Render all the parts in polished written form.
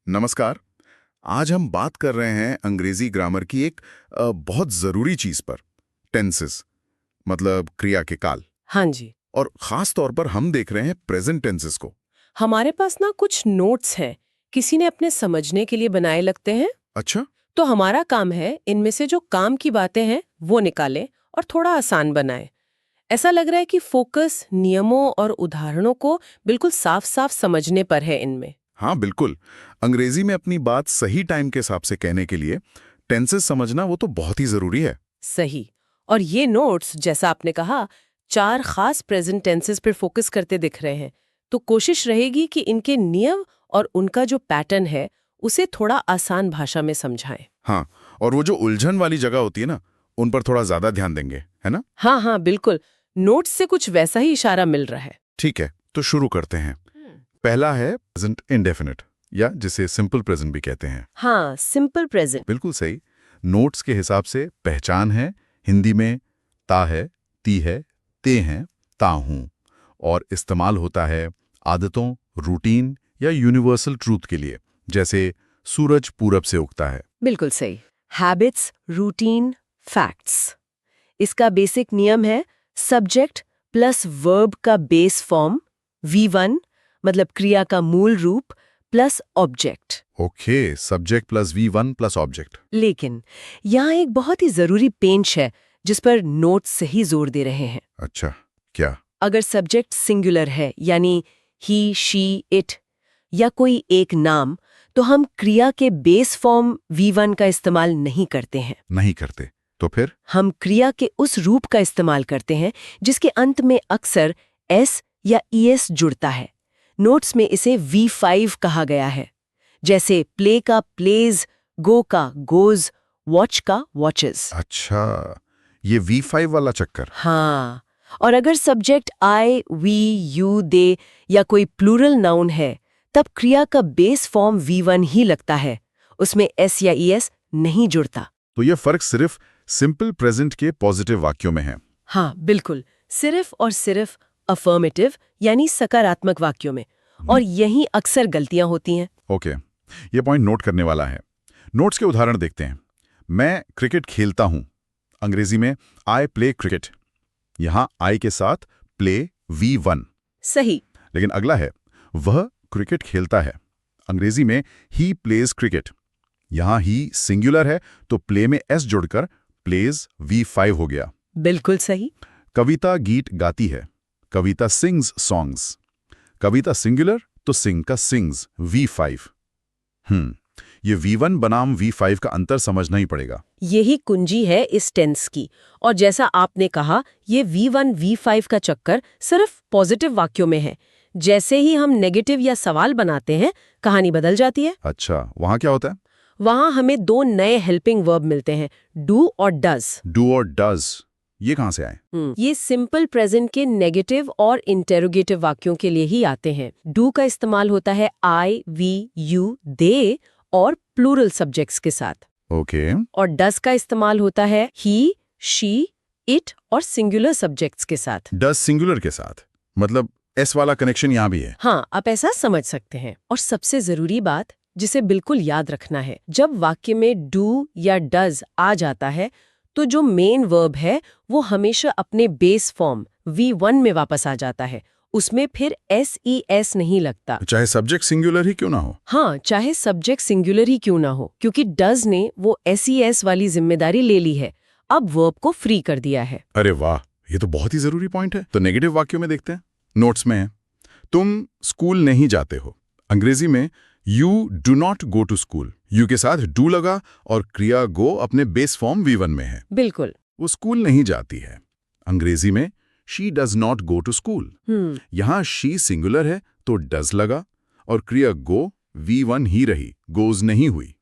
नमस्कार। आज हम बात कर रहे हैं अंग्रेजी ग्रामर की एक बहुत ज़रूरी चीज़ पर, टेंसेस, मतलब क्रिया के काल। हाँ जी। और ख़ास तौर पर हम देख रहे हैं प्रेजेंट टेंसेस को। हमारे पास ना कुछ नोट्स हैं, किसी ने अपने समझने के लिए बनाए लगते हैं। अच्छा। तो हमारा काम है इनमें से जो काम की बातें हैं वो निकालें और थोड़ा आसान बनाएं। ऐसा लग रहा है कि फोकस नियमों और उदाहरणों को बिल्कुल साफ-साफ समझने पर है इनमें। हाँ बिल्कुल। अंग्रेजी में अपनी बात सही टाइम के हिसाब से कहने के लिए टेंसेस समझना वो तो बहुत ही ज़रूरी है। सही। और ये नोट्स, जैसा आपने कहा, 4 खास प्रेजेंट टेंसेस पर फोकस करते दिख रहे हैं। तो कोशिश रहेगी कि इनके नियम और उनका जो पैटर्न है उसे थोड़ा आसान भाषा में समझाएं। हाँ, और वो जो उलझन वाली जगह होती है ना, उन पर थोड़ा ज़्यादा ध्यान देंगे, है ना? हाँ हाँ बिल्कुल, नोट्स से कुछ वैसा ही इशारा मिल रहा है। ठीक है, तो शुरू करते हैं। पहला है प्रेजेंट इंडेफिनिट, या जिसे सिंपल प्रेजेंट भी कहते हैं। हाँ, सिंपल प्रेजेंट। बिल्कुल सही। नोट्स के हिसाब से पहचान है, हिंदी में ता है, ती है, ते हैं, ता हूं, और इस्तेमाल होता है आदतों, रूटीन या यूनिवर्सल ट्रूथ के लिए, जैसे सूरज पूरब से उगता है। बिल्कुल सही। Habits, routine, facts. इसका बेसिक नियम है सब्जेक्ट प्लस वर्ब का बेस फॉर्म V1, मतलब क्रिया का मूल रूप, plus object. Okay, subject plus V1 plus object. लेकिन यहाँ एक बहुत ही जरूरी पेंच है जिस पर नोट्स सही जोर दे रहे हैं। अच्छा, क्या? अगर सब्जेक्ट सिंगुलर है, यानी ही, शी, इट, या कोई एक नाम, तो हम क्रिया के बेस फॉर्म V1 का इस्तेमाल नहीं करते हैं। नहीं करते तो फिर? हम क्रिया के उस रूप का इस्तेमाल करते हैं जिसके अंत में अक्सर S या ES जुड़ता है। नोट्स में इसे V5 कहा गया है, जैसे प्ले का प्लेज, गो का गोज, वॉच का वॉचेस। अच्छा, ये V5 वाला चक्कर। हाँ, और अगर सब्जेक्ट I, वी, यू, दे या कोई प्लूरल नाउन है, तब क्रिया का बेस फॉर्म V1 ही लगता है, उसमें S या ES नहीं जुड़ता। तो ये फर्क सिर्फ सिंपल प्रेजेंट के पॉजिटिव वाक्यों में है। हाँ बिल्कुल, सिर्फ और सिर्फ अफर्मेटिव यानी सकारात्मक वाक्यों में, और यहीं अक्सर गलतियां होती हैं। ओके, ये पॉइंट नोट करने वाला है। नोट्स के उदाहरण देखते हैं। मैं क्रिकेट खेलता हूं, अंग्रेजी में आई प्ले क्रिकेट। यहां आई के साथ प्ले V1। सही। लेकिन अगला है वह क्रिकेट खेलता है, अंग्रेजी में ही प्लेज क्रिकेट। यहां ही सिंगुलर है तो प्ले में S जुड़कर प्लेज V5 हो गया। बिल्कुल सही। कविता गीत गाती है, कविता सिंग्स सॉन्ग्स। कविता सिंगुलर तो सिंग का सिंग्स V5। ये V1 बनाम V5 का अंतर समझना ही पड़ेगा। यही कुंजी है इस टेंस की। और जैसा आपने कहा, ये V1 V5 का चक्कर सिर्फ पॉजिटिव वाक्यों में है। जैसे ही हम नेगेटिव या सवाल बनाते हैं, कहानी बदल जाती है। अच्छा, वहां क्या होता है? वहां हमें 2 नए हेल्पिंग वर्ब मिलते हैं, डू और डज। डू और डज, ये कहां से आए? ये सिंपल प्रेजेंट के नेगेटिव और इंटेरोगेटिव वाक्यों के लिए ही आते हैं। डू का इस्तेमाल होता है आई, वी, यू, दे और प्लूरल सब्जेक्ट्स के साथ। ओके। और डज का इस्तेमाल होता है ही, शी, इट और सिंगुलर सब्जेक्ट्स के साथ। डज सिंगुलर के साथ, मतलब एस वाला कनेक्शन यहां भी है। हाँ, आप ऐसा समझ सकते हैं। और सबसे जरूरी बात जिसे बिल्कुल याद रखना है, जब वाक्य में डू या डज आ जाता है तो जो मेन वर्ब है वो हमेशा अपने बेस फॉर्म V1 में वापस आ जाता है। उसमें फिर SES नहीं लगता, चाहे सब्जेक्ट सिंगुलर ही क्यों ना हो। हाँ, चाहे सब्जेक्ट सिंगुलर ही क्यों ना हो, क्योंकि डज ने वो SES वाली जिम्मेदारी ले ली है, अब वर्ब को फ्री कर दिया है। अरे वाह, ये तो बहुत ही जरूरी पॉइंट है। तो नेगेटिव वाक्यों में देखते हैं। नोट्स में है, तुम स्कूल नहीं जाते हो, अंग्रेजी में you do not go to school. You के साथ डू लगा और क्रिया गो अपने बेस फॉर्म V1 में है। बिल्कुल। वो स्कूल नहीं जाती है, अंग्रेजी में she does not go to school. यहां शी सिंगुलर है तो डज लगा और क्रिया गो V1 ही रही, गोज नहीं हुई,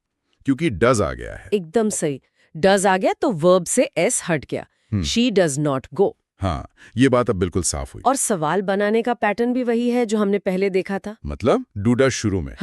क्योंकि डज आ गया है। एकदम सही। डज आ गया तो वर्ब से S हट गया। शी डज नॉट गो। हाँ, ये बात अब बिल्कुल साफ हुई। और सवाल बनाने का पैटर्न भी वही है जो हमने पहले देखा था। मतलब डू डज शुरू में।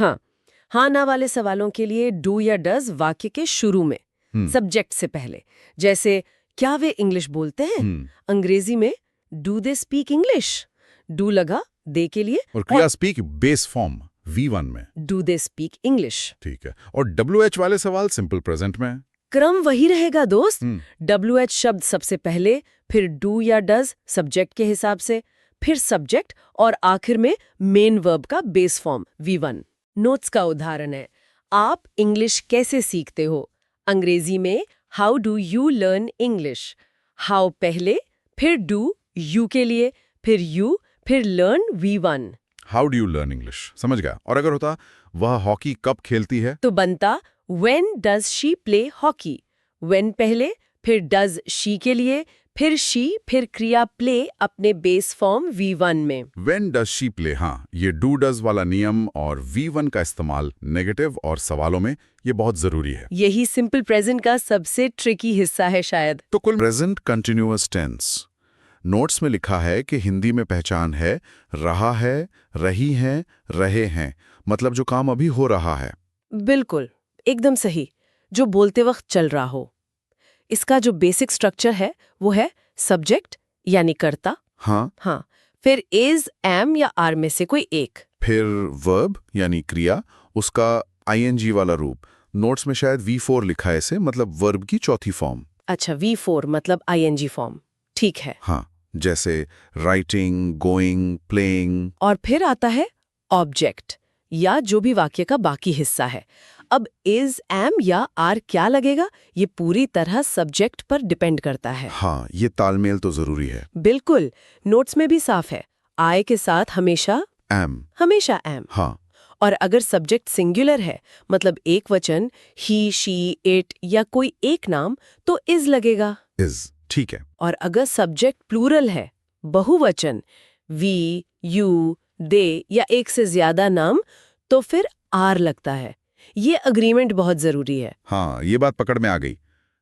हाँ ना वाले सवालों के लिए डू या डज वाक्य के शुरू में, सब्जेक्ट से पहले। जैसे क्या वे इंग्लिश बोलते हैं, अंग्रेजी में do they speak English. Do लगा दे के लिए और क्रिया स्पीक बेस फॉर्म V1 में। Do they speak English. ठीक है। और WH वाले सवाल सिंपल प्रेजेंट में। क्रम वही रहेगा दोस्त। WH शब्द सबसे पहले, फिर डू या डज सब्जेक्ट के हिसाब से, फिर सब्जेक्ट और आखिर में मेन वर्ब का बेस फॉर्म V1। नोट्स का उदाहरण है, आप इंग्लिश कैसे सीखते हो? अंग्रेजी में how do you learn English. How पहले, फिर डू यू के लिए, फिर यू, फिर learn V1। How do you learn English, समझ गया। और अगर होता वह हॉकी कब खेलती है, तो बनता When does she play hockey? When पहले, फिर does she के लिए, फिर she, फिर क्रिया play अपने बेस फॉर्म V1 में। When does she play? हाँ, ये do does वाला नियम और V1 का इस्तेमाल नेगेटिव और सवालों में ये बहुत जरूरी है। यही सिंपल प्रेजेंट का सबसे ट्रिकी हिस्सा है शायद। तो कुल प्रेजेंट कंटिन्यूअस टेंस। नोट्स में लिखा है कि हिंदी में पहचान है रहा है, रही हैं, रहे हैं, मतलब जो काम अभी हो रहा है। बिल्कुल, एकदम सही, जो बोलते वक्त चल रहा हो। इसका जो बेसिक स्ट्रक्चर है वो है सब्जेक्ट यानी कर्ता। हाँ, फिर इज, एम या आर में से कोई एक। फिर वर्ब यानी क्रिया, उसका ING वाला रूप। नोट्स में शायद V4 लिखा है इसे, मतलब वर्ब की चौथी फॉर्म। अच्छा, V4 मतलब ING फॉर्म। ठीक है। हाँ, जैसे राइटिंग, गोइंग, प्लेइंग। और फिर आता है ऑब्जेक्ट या जो भी वाक्य का बाकी हिस्सा है। अब इज, एम या आर क्या लगेगा, ये पूरी तरह सब्जेक्ट पर डिपेंड करता है। हाँ, ये तालमेल तो जरूरी है। बिल्कुल, नोट्स में भी साफ है, आई के साथ हमेशा एम। हमेशा एम। हाँ, और अगर सब्जेक्ट सिंगुलर है, मतलब एक वचन, ही, शी, इट या कोई एक नाम, तो इज लगेगा। इज, ठीक है। और अगर सब्जेक्ट प्लूरल है, बहुवचन, वी, यू, दे या एक से ज्यादा नाम, तो फिर आर लगता है। ये अग्रीमेंट बहुत जरूरी है। हाँ, ये बात पकड़ में आ गई।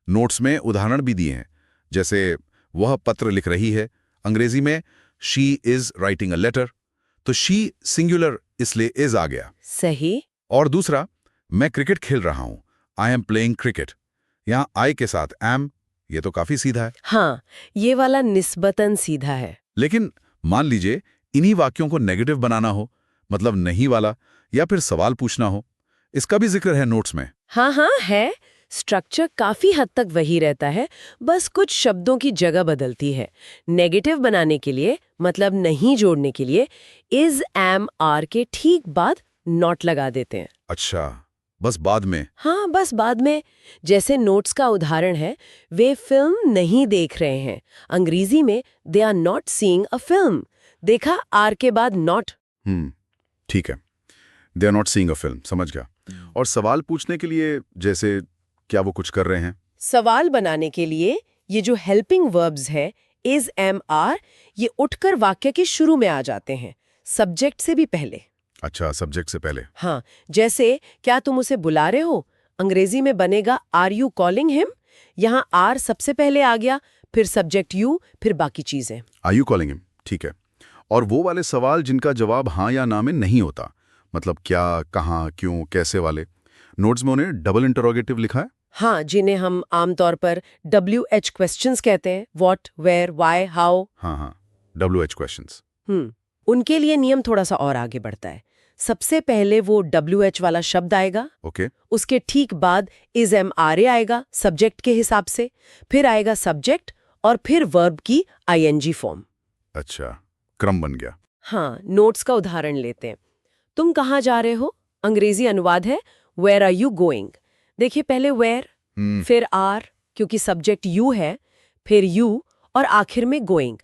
नोट्स में उदाहरण भी दिए हैं, जैसे वह पत्र लिख रही है, अंग्रेजी में she is writing a letter, तो शी सिंगुलर इसलिए इज आ गया। सही। और दूसरा, मैं क्रिकेट खेल रहा हूं, आई एम प्लेइंग क्रिकेट, यहां आई के साथ एम, ये तो काफी सीधा है। हाँ, ये वाला निस्बतन सीधा है। लेकिन मान लीजिए इन्हीं वाक्यों को नेगेटिव बनाना हो, मतलब नहीं वाला, या फिर सवाल पूछना हो, इसका भी जिक्र है नोट्स में। हाँ है। स्ट्रक्चर काफी हद तक वही रहता है, बस कुछ शब्दों की जगह बदलती है। नेगेटिव बनाने के लिए, मतलब नहीं जोड़ने के लिए, इज, एम, आर के ठीक बाद नॉट लगा देते हैं। अच्छा, बस बाद में। हाँ, बस बाद में। जैसे नोट्स का उदाहरण है, वे फिल्म नहीं देख रहे हैं, अंग्रेजी में they are not seeing a film. देखा, आर के बाद नॉट। ठीक है, they are not seeing a film, समझ गया। और सवाल पूछने के लिए, जैसे क्या वो कुछ कर रहे हैं? सवाल बनाने के लिए ये जो हेल्पिंग वर्ब्स है, इज, एम, आर, ये उठकर वाक्य के शुरू में आ जाते हैं, सब्जेक्ट से भी पहले। अच्छा, सब्जेक्ट से पहले। हाँ, जैसे क्या तुम उसे बुला रहे हो, अंग्रेजी में बनेगा आर यू कॉलिंग हिम। यहाँ आर सबसे पहले आ गया, फिर सब्जेक्ट यू, फिर बाकी चीजें। आर यू कॉलिंग हिम, ठीक है। और वो वाले सवाल जिनका जवाब हाँ या ना में नहीं होता, मतलब क्या, कहाँ, क्यों, कैसे वाले, नोट्स में उन्हें डबल इंटरोगेटिव लिखा है। हाँ, जिन्हें हम आमतौर पर WH क्वेश्चंस कहते हैं, व्हाट, वेयर, व्हाई, हाउ। हाँ, WH क्वेश्चंस। उनके लिए नियम थोड़ा सा और आगे बढ़ता है। सबसे पहले वो WH वाला शब्द आएगा, ओके। उसके ठीक बाद इज, एम, आर, ए आएगा सब्जेक्ट के हिसाब से, फिर आएगा सब्जेक्ट और फिर वर्ब की ING फॉर्म। अच्छा, क्रम बन गया। हाँ, नोट्स का उदाहरण लेते हैं। तुम कहाँ जा रहे हो, अंग्रेजी अनुवाद है वेयर आर यू गोइंग। देखिए, पहले वेयर, फिर आर क्योंकि सब्जेक्ट यू है, फिर यू और आखिर में गोइंग।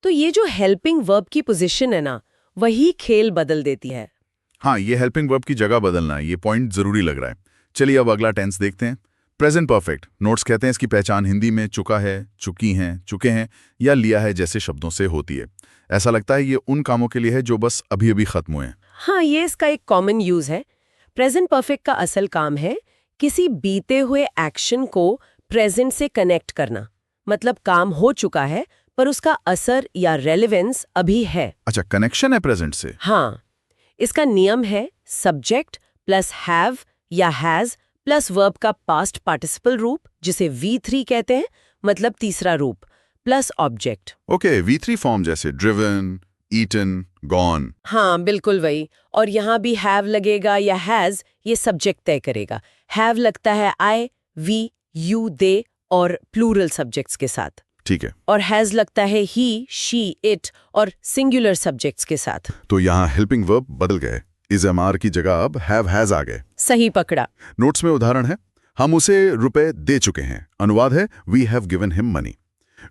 तो ये जो हेल्पिंग वर्ब की पोजीशन है ना, वही खेल बदल देती है। हाँ, ये हेल्पिंग वर्ब की जगह बदलना है, ये पॉइंट जरूरी लग रहा है। चलिए अब अगला टेंस देखते हैं, प्रेजेंट परफेक्ट। नोट्स कहते हैं इसकी पहचान हिंदी में चुका है, चुकी हैं, चुके हैं या लिया है जैसे शब्दों से होती है। ऐसा लगता है ये उन कामों के लिए है जो बस अभी अभी खत्म हुए हैं। हाँ, ये इसका एक कॉमन यूज है। प्रेजेंट परफेक्ट का असल काम है किसी बीते हुए एक्शन को प्रेजेंट से कनेक्ट करना, मतलब काम हो चुका है पर उसका असर या रेलेवेंस अभी है। अच्छा, कनेक्शन है प्रेजेंट से। हाँ, इसका नियम है सब्जेक्ट प्लस हैव या हैज प्लस वर्ब का पास्ट पार्टिसिपल रूप, जिसे V3 कहते हैं, मतलब तीसरा रूप, plus object. Okay, V3 form जैसे ड्रिवन, ईटन, गॉन। हाँ बिल्कुल वही। और यहाँ भी हैव लगेगा या हैज, ये सब्जेक्ट तय करेगा। हैव लगता है आई, वी, यू, दे और प्लूरल सब्जेक्ट्स के साथ। ठीक है। और हैज लगता है ही, शी, इट और सिंगुलर सब्जेक्ट्स के साथ। तो यहाँ हेल्पिंग वर्ब बदल गए, इज एमआर की जगह अब हैव हैज आ गए। सही पकड़ा। नोट्स में उदाहरण है, हम उसे रुपए दे चुके हैं। अनुवाद है we have given him money.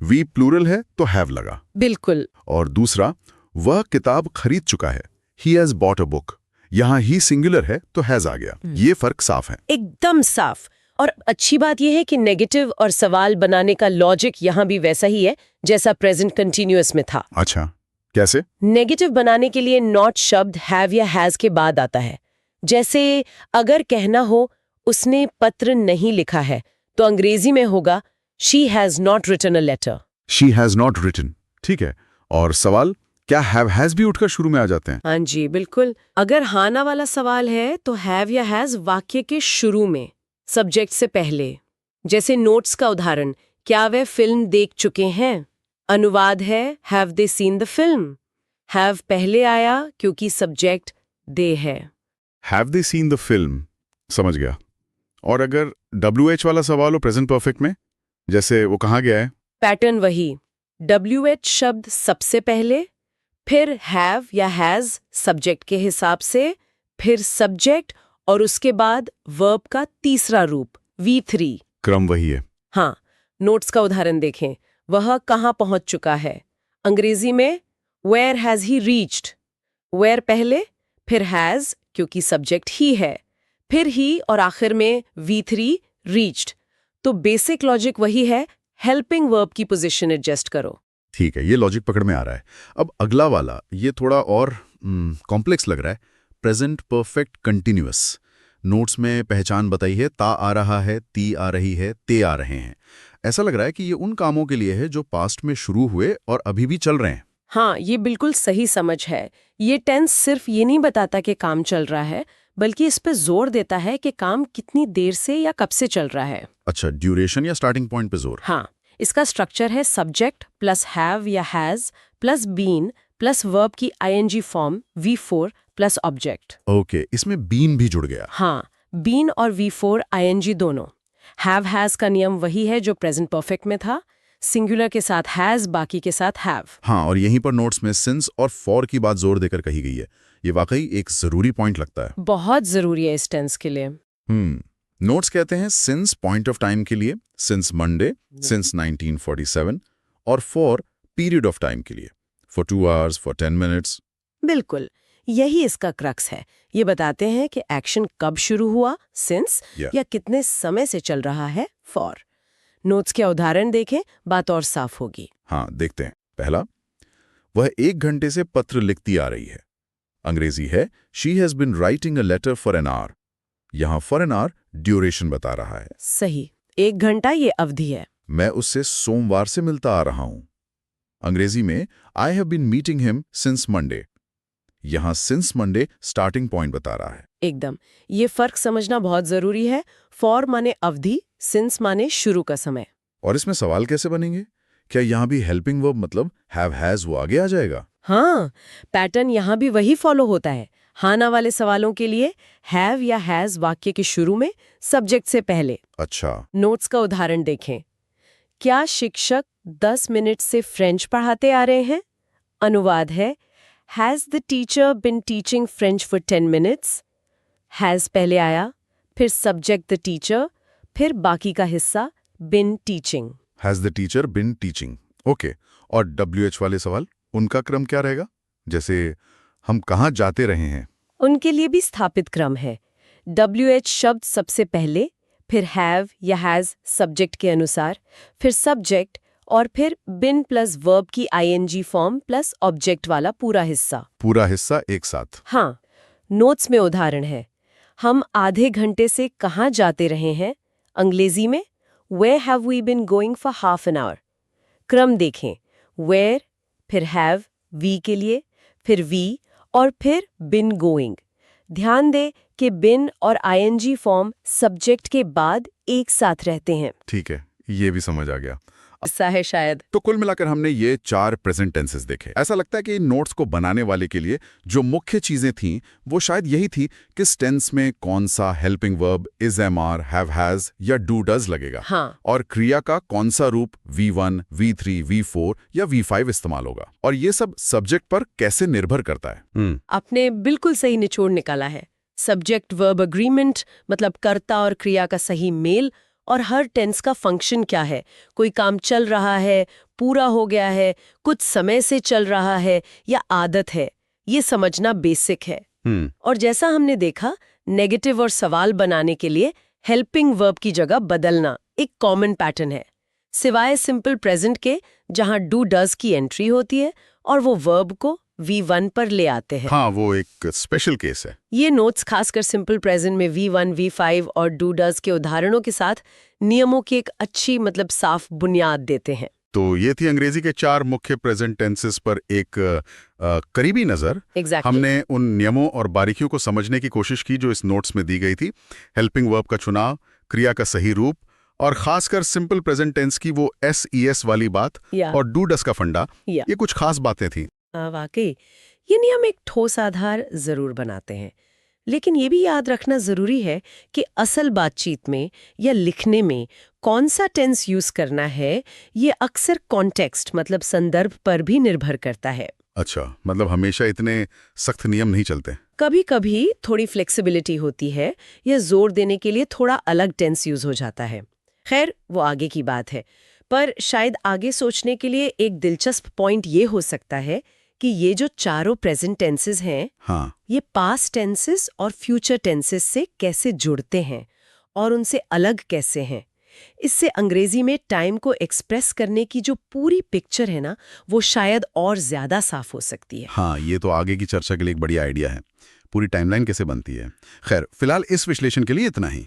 We plural है तो हैव लगा। बिल्कुल। और दूसरा, वह किताब खरीद चुका है। He has bought a book. यहाँ ही सिंगुलर है तो हैज आ गया। ये फर्क साफ है। एकदम साफ। और अच्छी बात यह है कि नेगेटिव और सवाल बनाने का लॉजिक यहाँ भी वैसा ही है जैसा प्रेजेंट कंटिन्यूअस में था। अच्छा, कैसे? नेगेटिव बनाने के लिए नॉट शब्द हैव या हैज के बाद आता है। जैसे अगर कहना हो उसने पत्र नहीं लिखा है, तो अंग्रेजी में होगा she has not written a letter. She has not written. ठीक है। और सवाल, क्या हैव हैज भी उठकर शुरू में आ जाते हैं? हाँ जी बिल्कुल। अगर हाना वाला सवाल है तो हैव या हैज वाक्य के शुरू में, सब्जेक्ट से पहले। जैसे नोट्स का उदाहरण, क्या वे फिल्म देख चुके हैं? अनुवाद है have they seen the film. Have पहले आया क्योंकि सब्जेक्ट दे है। Have they seen the film, समझ गया। और अगर WH वाला सवाल हो प्रेजेंट परफेक्ट में, जैसे वो कहाँ गया है? पैटर्न वही, WH शब्द सबसे पहले, फिर हैव या हैज सब्जेक्ट के हिसाब से, फिर सब्जेक्ट और उसके बाद वर्ब का तीसरा रूप V3। क्रम वही है। हाँ, नोट्स का उदाहरण देखें, वह कहाँ पहुंच चुका है। अंग्रेजी में where has he reached. Where पहले, फिर हैज क्योंकि सब्जेक्ट ही है, फिर ही और आखिर में V3 रीच्ड। तो बेसिक लॉजिक वही है, हेल्पिंग वर्ब की पोजीशन एडजस्ट करो। ठीक है, ये लॉजिक पकड़ में आ रहा है। अब अगला वाला, ये थोड़ा और कॉम्प्लेक्स लग रहा है। Present perfect continuous. नोट्स में पहचान बताई है, ता आ रहा है, ती आ रही है, ते आ रहे हैं। ऐसा लग रहा है कि ये उन कामों के लिए है जो पास्ट में शुरू हुए और अभी भी चल रहे हैं। हाँ, ये बिल्कुल सही समझ है। ये टेंस सिर्फ ये नहीं बताता कि काम चल रहा है, बल्कि इस पे जोर देता है कि काम कितनी देर से या कब से चल रहा है। अच्छा, ड्यूरेशन या स्टार्टिंग पॉइंट पे जोर। हाँ, इसका स्ट्रक्चर है सब्जेक्ट प्लस हैव या has plus been plus verb की ING form V4 plus object. Okay, इसमें बीन भी जुड़ गया। हाँ, बीन और V4 ING दोनों। हैव हैज का नियम वही है जो प्रेजेंट परफेक्ट में था, सिंगुलर के साथ हैज, बाकी के साथ हैव। हाँ, और यहीं पर नोट्स में सिंस और फॉर की बात जोर देकर कही गई है। ये वाकई एक जरूरी पॉइंट लगता है। बहुत जरूरी है इस टेंस के लिए। नोट्स कहते हैं सिंस पॉइंट ऑफ टाइम के लिए, सिंस मंडे, सिंस 1947, और फॉर पीरियड ऑफ टाइम के लिए, फॉर 2 आवर्स, फॉर 10 मिनट्स। बिल्कुल, यही इसका क्रक्स है। ये बताते हैं कि एक्शन कब शुरू हुआ, सिंस, या कितने समय से चल रहा है, फॉर। नोट्स के उदाहरण देखें, बात और साफ होगी। हाँ, देखते हैं। पहला, वह 1 घंटे से पत्र लिखती आ रही है। अंग्रेजी है she has been writing a letter for an hour. यहाँ फॉर एन आवर ड्यूरेशन बता रहा है। सही, 1 घंटा ये अवधि है। मैं उससे सोमवार से मिलता आ रहा हूं। अंग्रेजी में I have been meeting him since Monday. यहाँ सिंस मंडे स्टार्टिंग पॉइंट बता रहा है। एकदम, ये फर्क समझना बहुत जरूरी है। फॉर माने अवधि, सिंस माने शुरू का समय। और इसमें सवाल कैसे बनेंगे? क्या यहाँ भी हेल्पिंग वर्ब मतलब हैव हैज वो आगे आ जाएगा? हाँ, पैटर्न यहाँ भी वही फॉलो होता है। हाना वाले सवालों के लिए हैव या हैज वाक्य के शुरू में, सब्जेक्ट से पहले। अच्छा। नोट्स का उदाहरण देखें, क्या शिक्षक 10 मिनट से फ्रेंच पढ़ाते आ रहे हैं? अनुवाद है has the teacher been teaching French for 10 minutes. Has पहले आया, फिर सब्जेक्ट द टीचर, फिर बाकी का हिस्सा been teaching. Has the teacher been teaching. Okay. और WH वाले सवाल, उनका क्रम क्या रहेगा? जैसे हम कहाँ जाते रहे हैं। उनके लिए भी स्थापित क्रम है। WH शब्द सबसे पहले, फिर हैव या हैज सब्जेक्ट के अनुसार, फिर सब्जेक्ट और फिर बिन प्लस वर्ब की ING फॉर्म प्लस ऑब्जेक्ट वाला पूरा हिस्सा एक साथ। हाँ, नोट्स में उदाहरण है, हम आधे घंटे से कहाँ जाते रहे हैं? अंग्रेजी में Where have we been going for half an hour? क्रम देखें, where, फिर have, we के लिए, फिर we और फिर been going। ध्यान दें कि बिन और ING फॉर्म सब्जेक्ट के बाद एक साथ रहते हैं। ठीक है, ये भी समझ आ गया। हिस्सा है शायद। तो कुल मिलाकर हमने ये 4 प्रेजेंट टेंसेस देखे। ऐसा लगता है कि इन नोट्स को बनाने वाले के लिए जो मुख्य चीजें थीं वो शायद यही थी, किस टेंस में कौन सा helping verb, is, am, are, have, has या डू, डज लगेगा। हाँ। और क्रिया का कौन सा रूप V1, V3, V4 या V5 इस्तेमाल होगा। और ये सब सब्जेक्ट पर कैसे निर्भर करता है। आपने बिल्कुल सही निचोड़ निकाला है। सब्जेक्ट वर्ब अग्रीमेंट मतलब कर्ता और क्रिया का सही मेल, और हर टेंस का फंक्शन क्या है। कोई काम चल रहा है, पूरा हो गया है, कुछ समय से चल रहा है या आदत है, ये समझना बेसिक है। और जैसा हमने देखा, नेगेटिव और सवाल बनाने के लिए हेल्पिंग वर्ब की जगह बदलना एक कॉमन पैटर्न है, सिवाय सिंपल प्रेजेंट के जहां डू डज की एंट्री होती है और वो वर्ब को V1 पर ले आते हैं। हाँ, वो एक स्पेशल केस है। ये नोट्स खासकर सिंपल प्रेजेंट में V1, V5 और डू डज के उदाहरणों के साथ नियमों की एक अच्छी साफ बुनियाद देते हैं। तो ये थी अंग्रेजी के 4 मुख्य प्रेजेंट टेंसेस पर एक करीबी नजर। Exactly. हमने उन नियमों और बारीकियों को समझने की कोशिश की जो इस नोट्स में दी गई थी। हेल्पिंग वर्ब का चुनाव, क्रिया का सही रूप, और खासकर सिंपल प्रेजेंट टेंस की वो SES वाली बात और डू डज का फंडा, ये कुछ खास बातें थी। वाकई ये नियम एक ठोस आधार जरूर बनाते हैं, लेकिन ये भी याद रखना जरूरी है कि असल बातचीत में या लिखने में कौन सा टेंस यूज करना है, ये अक्सर कॉन्टेक्स्ट संदर्भ पर भी निर्भर करता है। अच्छा, हमेशा इतने सख्त नियम नहीं चलते। कभी कभी थोड़ी फ्लेक्सिबिलिटी होती है या जोर देने के लिए थोड़ा अलग टेंस यूज हो जाता है। खैर, वो आगे की बात है, पर शायद आगे सोचने के लिए एक दिलचस्प पॉइंट ये हो सकता है कि ये जो चारों प्रेजेंट टेंसेस हैं, हाँ, ये पास्ट टेंसेस और फ्यूचर टेंसेस से कैसे जुड़ते हैं और उनसे अलग कैसे हैं। इससे अंग्रेजी में टाइम को एक्सप्रेस करने की जो पूरी पिक्चर है ना, वो शायद और ज्यादा साफ हो सकती है। हाँ, ये तो आगे की चर्चा के लिए एक बढ़िया आइडिया है, पूरी टाइमलाइन कैसे बनती है। खैर, फिलहाल इस विश्लेषण के लिए इतना ही।